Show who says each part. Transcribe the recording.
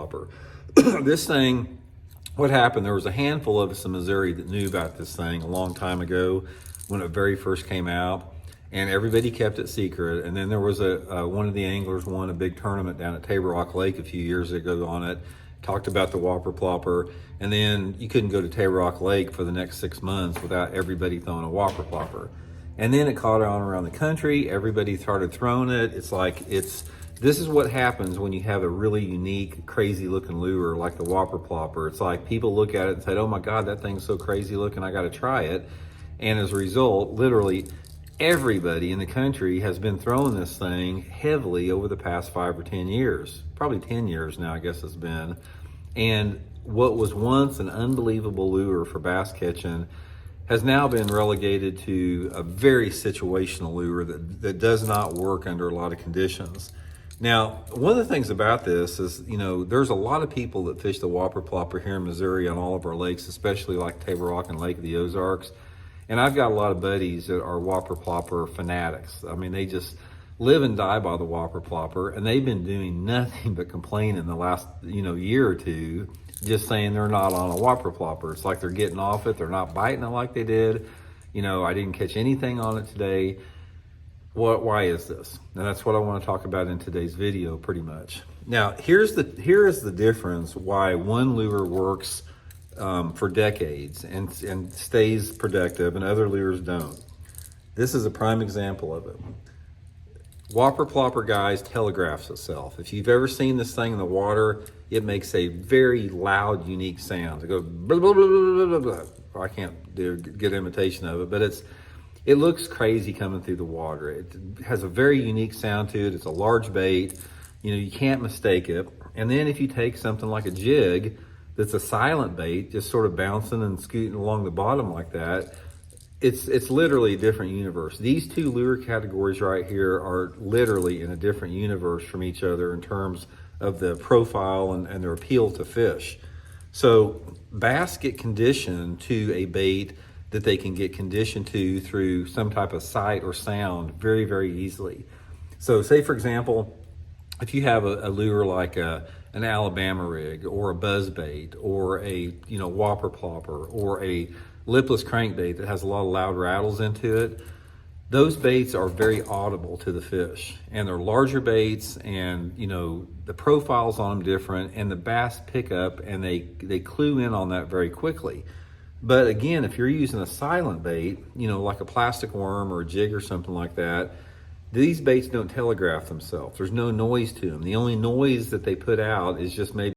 Speaker 1: Plopper. This thing, what happened, there was a handful of us in Missouri that knew about this thing a long time ago when it very first came out, and everybody kept it secret. And then there was one of the anglers won a big tournament down at Table Rock Lake a few years ago on it, talked about the Whopper Plopper, and then you couldn't go to Table Rock Lake for the next 6 months without everybody throwing a Whopper Plopper. And then it caught on around the country, everybody started throwing it. This is what happens when you have a really unique, crazy looking lure like the Whopper Plopper. It's like people look at it and say, oh my God, that thing's so crazy looking, I gotta try it. And as a result, literally everybody in the country has been throwing this thing heavily over the past 5 or 10 years. Probably 10 years now, I guess it's been. And what was once an unbelievable lure for bass catching has now been relegated to a very situational lure that does not work under a lot of conditions. Now, one of the things about this is, there's a lot of people that fish the Whopper Plopper here in Missouri on all of our lakes, especially like Table Rock and Lake of the Ozarks. And I've got a lot of buddies that are Whopper Plopper fanatics. I mean, they just live and die by the Whopper Plopper, and they've been doing nothing but complaining the last, year or two, just saying they're not on a Whopper Plopper. It's like they're getting off it. They're not biting it like they did. I didn't catch anything on it today. Why is this? And that's what I want to talk about in today's video pretty much. Now, here is the difference why one lure works for decades and stays productive and other lures don't. This is a prime example of it. Whopper Plopper, guys, telegraphs itself. If you've ever seen this thing in the water, it makes a very loud, unique sound. It goes blah, blah, blah, blah, blah, blah. I can't do a good imitation of it, but it looks crazy coming through the water. It has a very unique sound to it. It's a large bait. You can't mistake it. And then if you take something like a jig that's a silent bait, just sort of bouncing and scooting along the bottom like that, it's literally a different universe. These two lure categories right here are literally in a different universe from each other in terms of the profile and their appeal to fish. So bass get conditioned to a bait that they can get conditioned to through some type of sight or sound very, very easily. So say, for example, if you have a lure like an Alabama rig or a buzz bait or a Whopper Plopper or a lipless crankbait that has a lot of loud rattles into it, those baits are very audible to the fish, and they're larger baits, and the profiles on them different, and the bass pick up and they clue in on that very quickly. But again, if you're using a silent bait, like a plastic worm or a jig or something like that, these baits don't telegraph themselves. There's no noise to them. The only noise that they put out is just maybe